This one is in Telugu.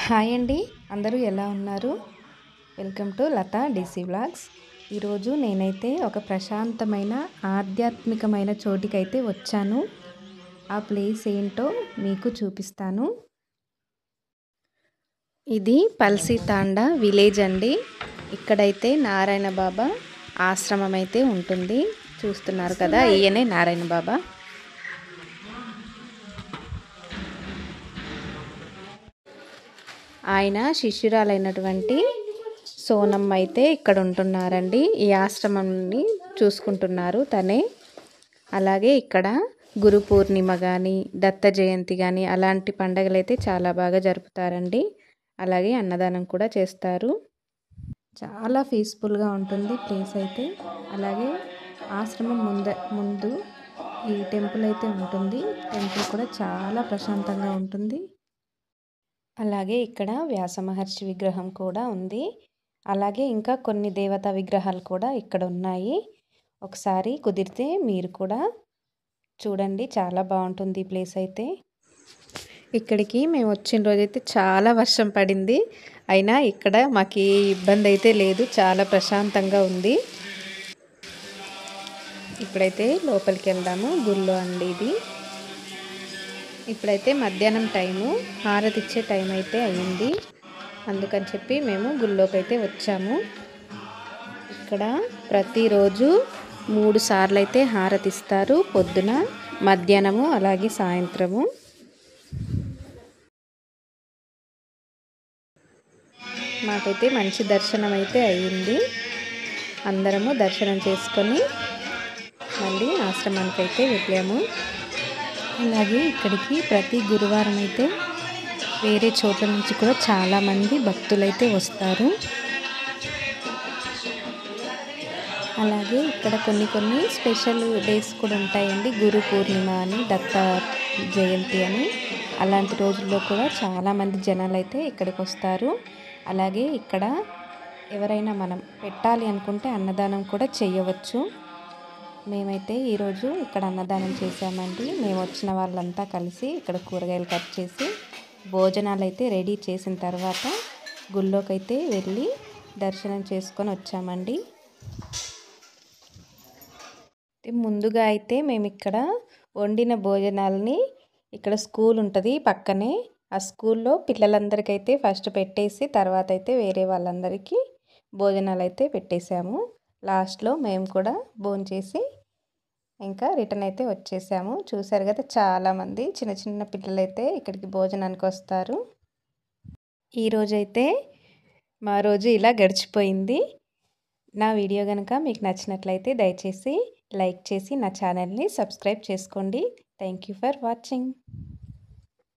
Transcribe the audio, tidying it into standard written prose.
హాయ్ అండి, అందరూ ఎలా ఉన్నారు? Welcome to Latha DC vlogs. ఈరోజు నేనైతే ఒక ప్రశాంతమైన ఆధ్యాత్మికమైన చోటికైతే వచ్చాను. ఆ ప్లేస్ ఏంటో మీకు చూపిస్తాను. ఇది పల్సితాండా విలేజ్ అండి. ఇక్కడైతే నారాయణ బాబా ఆశ్రమం అయితే ఉంటుంది. చూస్తున్నారు కదా, ఈయనే నారాయణ బాబా. ఆయన శిష్యురాలైనటువంటి సోనమ్మ అయితే ఇక్కడ ఉంటున్నారండి. ఈ ఆశ్రమాన్ని చూసుకుంటున్నారు తనే. అలాగే ఇక్కడ గురు పూర్ణిమ కానీ, దత్త జయంతి కానీ అలాంటి పండగలు అయితే చాలా బాగా జరుపుతారండి. అలాగే అన్నదానం కూడా చేస్తారు. చాలా పీస్ఫుల్గా ఉంటుంది ప్లేస్ అయితే. అలాగే ఆశ్రమం ముందు ఈ టెంపుల్ అయితే ఉంటుంది. టెంపుల్ కూడా చాలా ప్రశాంతంగా ఉంటుంది. అలాగే ఇక్కడ వ్యాస మహర్షి విగ్రహం కూడా ఉంది. అలాగే ఇంకా కొన్ని దేవతా విగ్రహాలు కూడా ఇక్కడ ఉన్నాయి. ఒకసారి కుదిరితే మీరు కూడా చూడండి, చాలా బాగుంటుంది ఈ ప్లేస్ అయితే. ఇక్కడికి మేము వచ్చిన రోజైతే చాలా వర్షం పడింది. అయినా ఇక్కడ మాకు ఏ ఇబ్బంది అయితే లేదు, చాలా ప్రశాంతంగా ఉంది. ఇప్పుడైతే లోపలికి వెళ్దాము. గుళ్ళో అండి ఇది. ఇప్పుడైతే మధ్యాహ్నం టైము, హారతి ఇచ్చే టైం అయితే అయ్యింది. అందుకని చెప్పి మేము గుళ్ళోకి అయితే వచ్చాము. ఇక్కడ ప్రతిరోజు 3 సార్లు అయితే హారతి ఇస్తారు. పొద్దున, మధ్యాహ్నము, అలాగే సాయంత్రము. మాకైతే మంచి దర్శనం అయితే అయ్యింది. అందరము దర్శనం చేసుకొని మళ్ళీ ఆశ్రమానికి అయితే వెళ్ళాము. అలాగే ఇక్కడికి ప్రతి గురువారం అయితే వేరే చోట్ల నుంచి కూడా చాలామంది భక్తులైతే వస్తారు. అలాగే ఇక్కడ కొన్ని స్పెషల్ డేస్ కూడా ఉంటాయండి. గురు పూర్ణిమ అని, దత్త జయంతి అని. అలాంటి రోజుల్లో కూడా చాలామంది జనాలు అయితే ఇక్కడికి వస్తారు. అలాగే ఇక్కడ ఎవరైనా మనం పెట్టాలి అనుకుంటే అన్నదానం కూడా చేయవచ్చు. మేమైతే ఈరోజు ఇక్కడ అన్నదానం చేసామండి. మేము వచ్చిన వాళ్ళంతా కలిసి ఇక్కడ కూరగాయలు కట్ చేసి భోజనాలు అయితే రెడీ చేసిన తర్వాత గుళ్ళోకి అయితే వెళ్ళి దర్శనం చేసుకొని వచ్చామండి. ముందుగా అయితే మేము ఇక్కడ వండిన భోజనాలని, ఇక్కడ స్కూల్ ఉంటుంది పక్కనే, ఆ స్కూల్లో పిల్లలందరికైతే ఫస్ట్ పెట్టేసి తర్వాత అయితే వేరే వాళ్ళందరికీ భోజనాలు అయితే పెట్టేశాము. లాస్ట్లో మేము కూడా భోంచేసి ఇంకా రిటర్న్ అయితే వచ్చేసాము. చూసారు కదా, చాలామంది చిన్న పిల్లలైతే ఇక్కడికి భోజనానికి వస్తారు. ఈరోజైతే మా రోజు ఇలా గడిచిపోయింది. నా వీడియో కనుక మీకు నచ్చినట్లయితే దయచేసి లైక్ చేసి నా ఛానల్ని సబ్స్క్రైబ్ చేసుకోండి. Thank you for watching.